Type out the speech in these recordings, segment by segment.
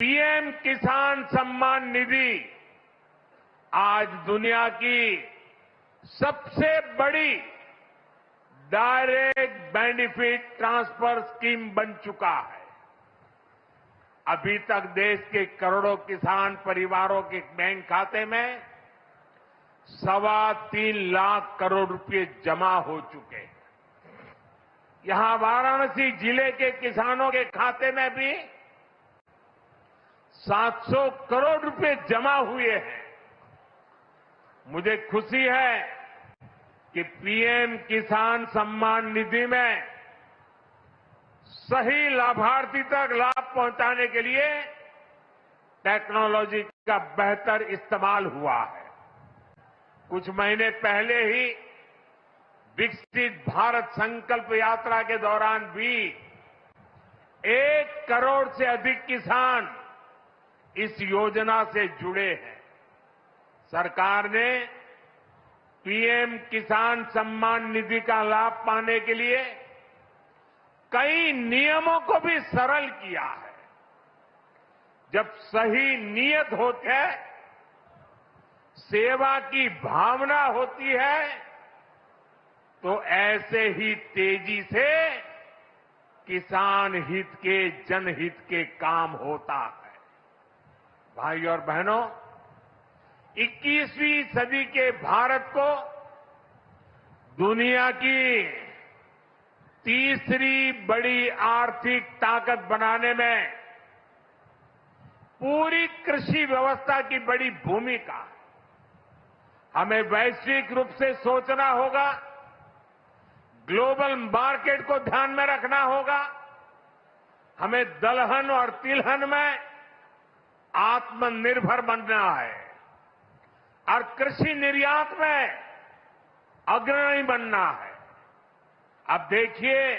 PM किसान सम्मान निधि आज दुनिया की सबसे बड़ी डायरेक्ट बेनिफिट ट्रांसफर स्कीम बन चुका है। अभी तक देश के करोड़ों किसान परिवारों के बैंक खाते में 3.25 लाख करोड़ रुपए जमा हो चुके हैं। यहां वाराणसी जिले के किसानों के खाते में भी 700 करोड़ रुपए जमा हुए हैं। मुझे खुशी है कि पीएम किसान सम्मान निधि में सही लाभार्थी तक लाभ पहुंचाने के लिए टेक्नोलॉजी का बेहतर इस्तेमाल हुआ है। कुछ महीने पहले ही विकसित भारत संकल्प यात्रा के दौरान भी 1 करोड़ से अधिक किसान इस योजना से जुड़े हैं। सरकार ने पीएम किसान सम्मान निधि का लाभ पाने के लिए कई नियमों को भी सरल किया है। जब सही नियत होती है, सेवा की भावना होती है, तो ऐसे ही तेजी से किसान हित के जनहित के काम होता है। भाई और बहनों, 21वीं सदी के भारत को दुनिया की तीसरी बड़ी आर्थिक ताकत बनाने में पूरी कृषि व्यवस्था की बड़ी भूमिका है। हमें वैश्विक रूप से सोचना होगा, ग्लोबल मार्केट को ध्यान में रखना होगा। हमें दलहन और तिलहन में आत्मनिर्भर बनना है और कृषि निर्यात में अग्रणी बनना है। अब देखिए,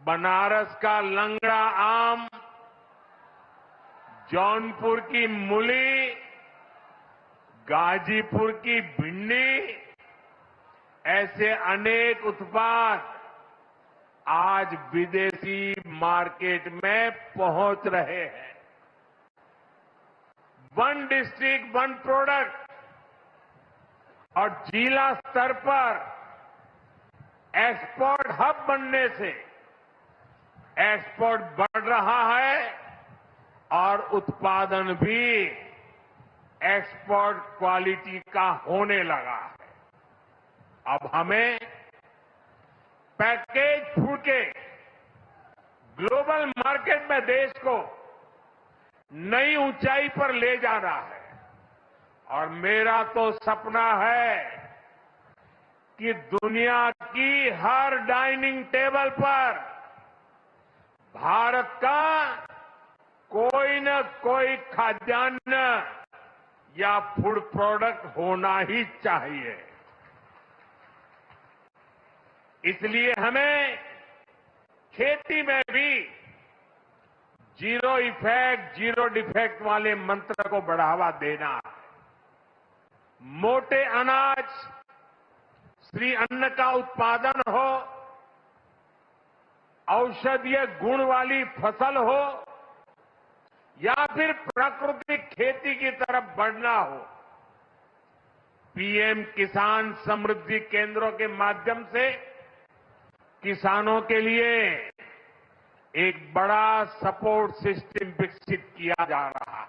बनारस का लंगड़ा आम, जौनपुर की मूली, गाजीपुर की भिंडी, ऐसे अनेक उत्पाद आज विदेशी मार्केट में पहुंच रहे हैं। वन डिस्ट्रिक्ट वन प्रोडक्ट और जिला स्तर पर एक्सपोर्ट हब बनने से एक्सपोर्ट बढ़ रहा है और उत्पादन भी एक्सपोर्ट क्वालिटी का होने लगा है। अब हमें पैकेज फूड के ग्लोबल मार्केट में देश को नई ऊंचाई पर ले जाना है और मेरा तो सपना है कि दुनिया की हर डाइनिंग टेबल पर भारत का कोई न कोई खाद्यान्न या फूड प्रोडक्ट होना ही चाहिए। इसलिए हमें खेती में भी जीरो इफेक्ट जीरो डिफेक्ट वाले मंत्र को बढ़ावा देना है। मोटे अनाज, श्री अन्न का उत्पादन हो, औषधीय गुण वाली फसल हो या फिर प्राकृतिक खेती की तरफ बढ़ना हो, पीएम किसान समृद्धि केंद्रों के माध्यम से किसानों के लिए एक बड़ा सपोर्ट सिस्टम विकसित किया जा रहा है।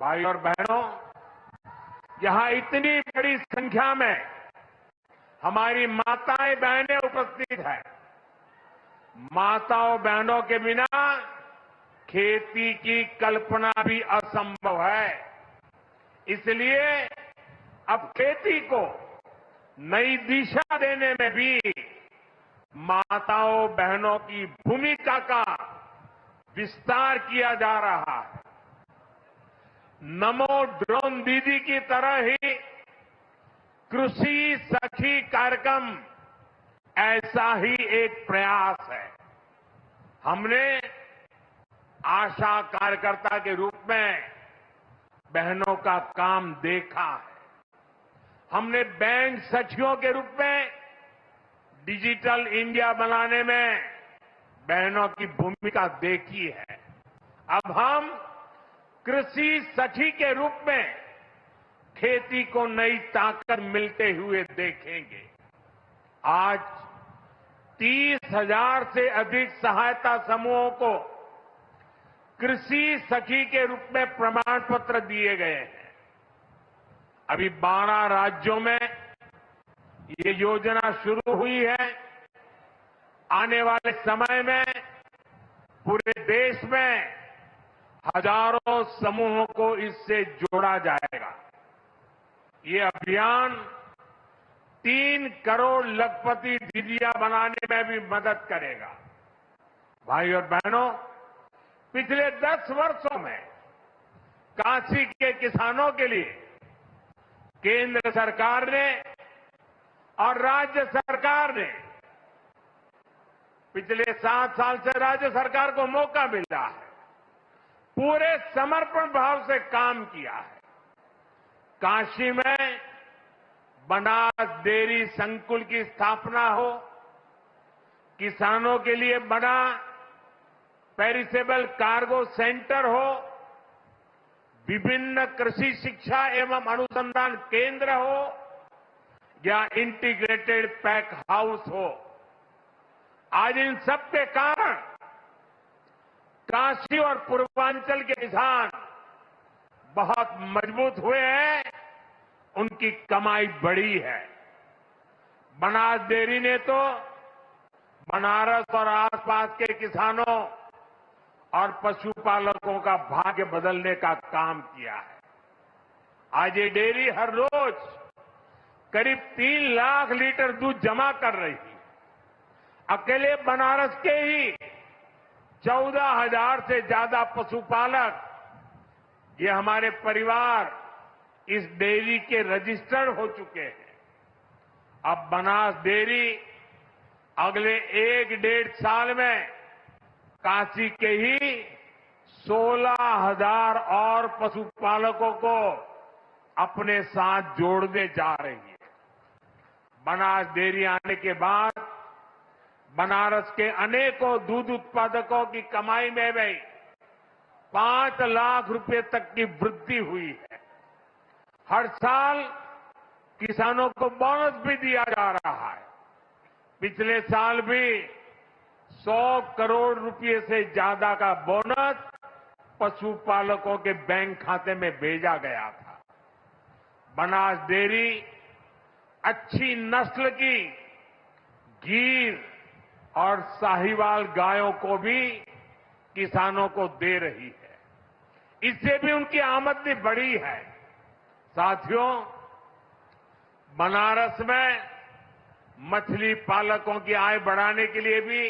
भाई और बहनों, यहां इतनी बड़ी संख्या में हमारी माताएं बहनें उपस्थित हैं। माताओं बहनों के बिना खेती की कल्पना भी असंभव है। इसलिए अब खेती को नई दिशा देने में भी माताओं बहनों की भूमिका का विस्तार किया जा रहा है। नमो ड्रोन दीदी की तरह ही कृषि सखी कार्यक्रम ऐसा ही एक प्रयास है। हमने आशा कार्यकर्ता के रूप में बहनों का काम देखा है। हमने बैंक सखियों के रूप में डिजिटल इंडिया बनाने में बहनों की भूमिका देखी है। अब हम कृषि सखी के रूप में खेती को नई ताकत मिलते हुए देखेंगे। आज 30,000 से अधिक सहायता समूहों को कृषि सखी के रूप में प्रमाण पत्र दिए गए हैं। अभी 12 राज्यों में ये योजना शुरू हुई है। आने वाले समय में पूरे देश में हजारों समूहों को इससे जोड़ा जाएगा। ये अभियान 3 करोड़ लखपति दीदियां बनाने में भी मदद करेगा। भाई और बहनों, पिछले 10 वर्षों में काशी के किसानों के लिए केंद्र सरकार ने और राज्य सरकार ने पिछले 7 साल से राज्य सरकार को मौका मिला है, पूरे समर्पण भाव से काम किया है। काशी में बनास डेयरी संकुल की स्थापना हो, किसानों के लिए बना पेरिसेबल कार्गो सेंटर हो, विभिन्न कृषि शिक्षा एवं अनुसंधान केंद्र हो या इंटीग्रेटेड पैक हाउस हो, आज इन सब के कारण काशी और पूर्वांचल के किसान बहुत मजबूत हुए हैं, उनकी कमाई बढ़ी है। बनास डेयरी ने तो बनारस और आसपास के किसानों और पशुपालकों का भाग्य बदलने का काम किया है। आज ये डेयरी हर रोज करीब 3 लाख लीटर दूध जमा कर रही है। अकेले बनारस के ही 14,000 से ज्यादा पशुपालक, ये हमारे परिवार इस डेयरी के रजिस्टर्ड हो चुके हैं। अब बनास डेयरी अगले 1-1.5 साल में काशी के ही 16,000 और पशुपालकों को अपने साथ जोड़ने जा रही है। बनास डेयरी आने के बाद बनारस के अनेकों दूध उत्पादकों की कमाई में भी 5 लाख रुपए तक की वृद्धि हुई है। हर साल किसानों को बोनस भी दिया जा रहा है। पिछले साल भी 100 करोड़ रुपए से ज्यादा का बोनस पशुपालकों के बैंक खाते में भेजा गया था। बनास डेयरी अच्छी नस्ल की गीर और साहिवाल गायों को भी किसानों को दे रही है। इससे भी उनकी आमदनी बढ़ी है। साथियों, बनारस में मछली पालकों की आय बढ़ाने के लिए भी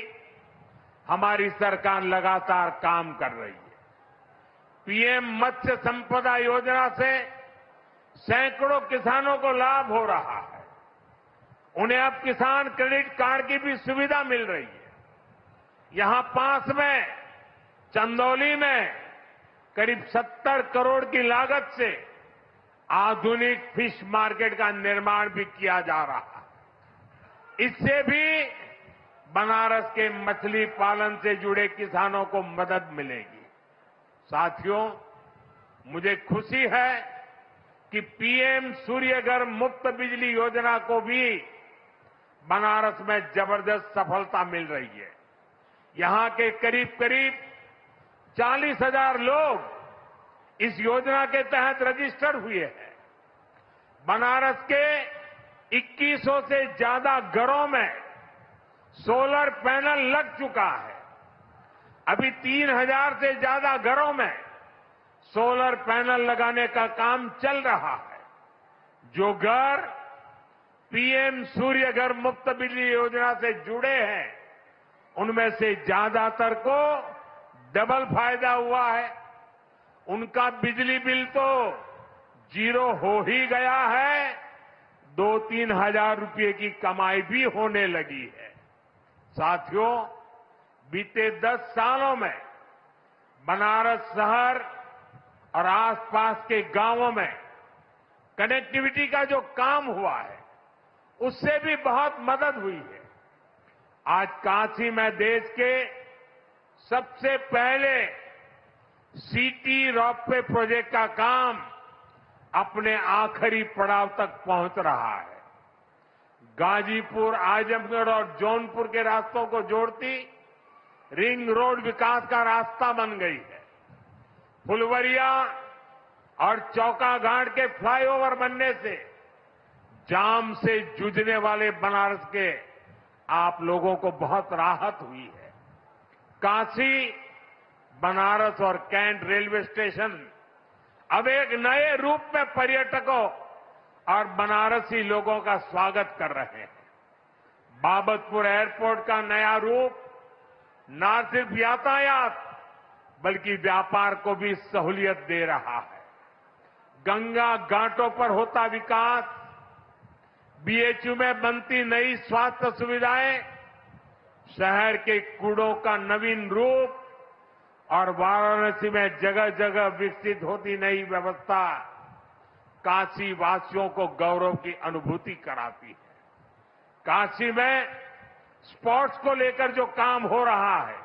हमारी सरकार लगातार काम कर रही है। पीएम मत्स्य संपदा योजना से सैकड़ों किसानों को लाभ हो रहा है। उन्हें अब किसान क्रेडिट कार्ड की भी सुविधा मिल रही है। यहां पास में चंदौली में करीब 70 करोड़ की लागत से आधुनिक फिश मार्केट का निर्माण भी किया जा रहा है। इससे भी बनारस के मछली पालन से जुड़े किसानों को मदद मिलेगी। साथियों, मुझे खुशी है कि पीएम सूर्यघर मुफ्त बिजली योजना को भी बनारस में जबरदस्त सफलता मिल रही है। यहां के करीब 40,000 लोग इस योजना के तहत रजिस्टर हुए हैं। बनारस के 2100 से ज्यादा घरों में सोलर पैनल लग चुका है। अभी 3,000 से ज्यादा घरों में सोलर पैनल लगाने का काम चल रहा है। जो घर पीएम सूर्यघर मुफ्त बिजली योजना से जुड़े हैं, उनमें से ज्यादातर को डबल फायदा हुआ है। उनका बिजली बिल तो 0 हो ही गया है, 2-3 हजार रुपये की कमाई भी होने लगी है। साथियों, बीते 10 सालों में बनारस शहर और आसपास के गांवों में कनेक्टिविटी का जो काम हुआ है, उससे भी बहुत मदद हुई है। आज काशी में देश के सबसे पहले सिटी रोपवे प्रोजेक्ट का काम अपने आखिरी पड़ाव तक पहुंच रहा है। गाजीपुर, आजमगढ़ और जौनपुर के रास्तों को जोड़ती रिंग रोड विकास का रास्ता बन गई है। फुलवरिया और चौकाघाट के फ्लाईओवर बनने से जाम से जूझने वाले बनारस के आप लोगों को बहुत राहत हुई है। काशी, बनारस और कैंट रेलवे स्टेशन अब एक नए रूप में पर्यटकों और बनारसी लोगों का स्वागत कर रहे हैं। बाबतपुर एयरपोर्ट का नया रूप न सिर्फ यातायात बल्कि व्यापार को भी सहूलियत दे रहा है। गंगा घाटों पर होता विकास, बीएचयू में बनती नई स्वास्थ्य सुविधाएं, शहर के कूड़ों का नवीन रूप और वाराणसी में जगह जगह विकसित होती नई व्यवस्था काशी वासियों को गौरव की अनुभूति कराती है। काशी में स्पोर्ट्स को लेकर जो काम हो रहा है,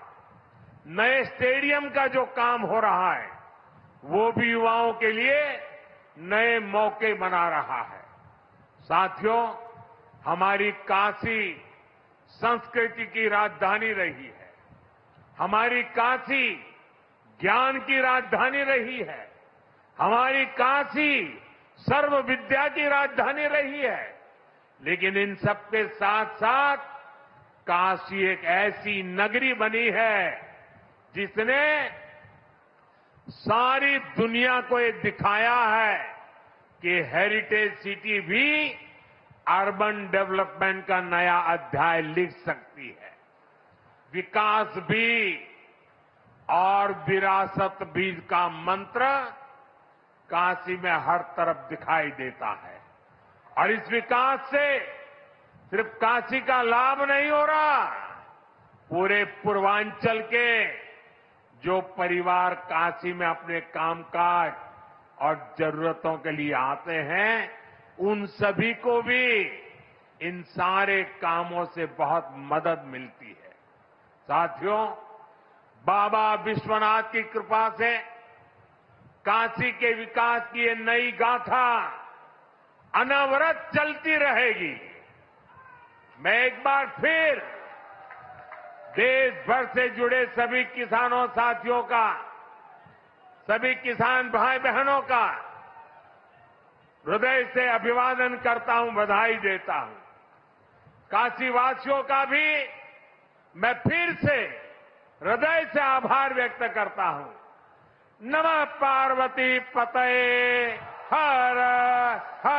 नए स्टेडियम का जो काम हो रहा है, वो भी युवाओं के लिए नए मौके बना रहा है। साथियों, हमारी काशी संस्कृति की राजधानी रही है। हमारी काशी ज्ञान की राजधानी रही है। हमारी काशी सर्व विद्या की राजधानी रही है। लेकिन इन सबके साथ साथ काशी एक ऐसी नगरी बनी है जिसने सारी दुनिया को ये दिखाया है कि हेरिटेज सिटी भी अर्बन डेवलपमेंट का नया अध्याय लिख सकती है। विकास भी और विरासत भी का मंत्र काशी में हर तरफ दिखाई देता है। और इस विकास से सिर्फ काशी का लाभ नहीं हो रहा, पूरे पूर्वांचल के जो परिवार काशी में अपने कामकाज और जरूरतों के लिए आते हैं, उन सभी को भी इन सारे कामों से बहुत मदद मिलती है। साथियों, बाबा विश्वनाथ की कृपा से काशी के विकास की ये नई गाथा अनवरत चलती रहेगी। मैं एक बार फिर देश भर से जुड़े सभी किसानों साथियों का, सभी किसान भाई बहनों का हृदय से अभिवादन करता हूं, बधाई देता हूं। काशीवासियों का भी मैं फिर से हृदय से आभार व्यक्त करता हूं। नमः पार्वती पतये हर हर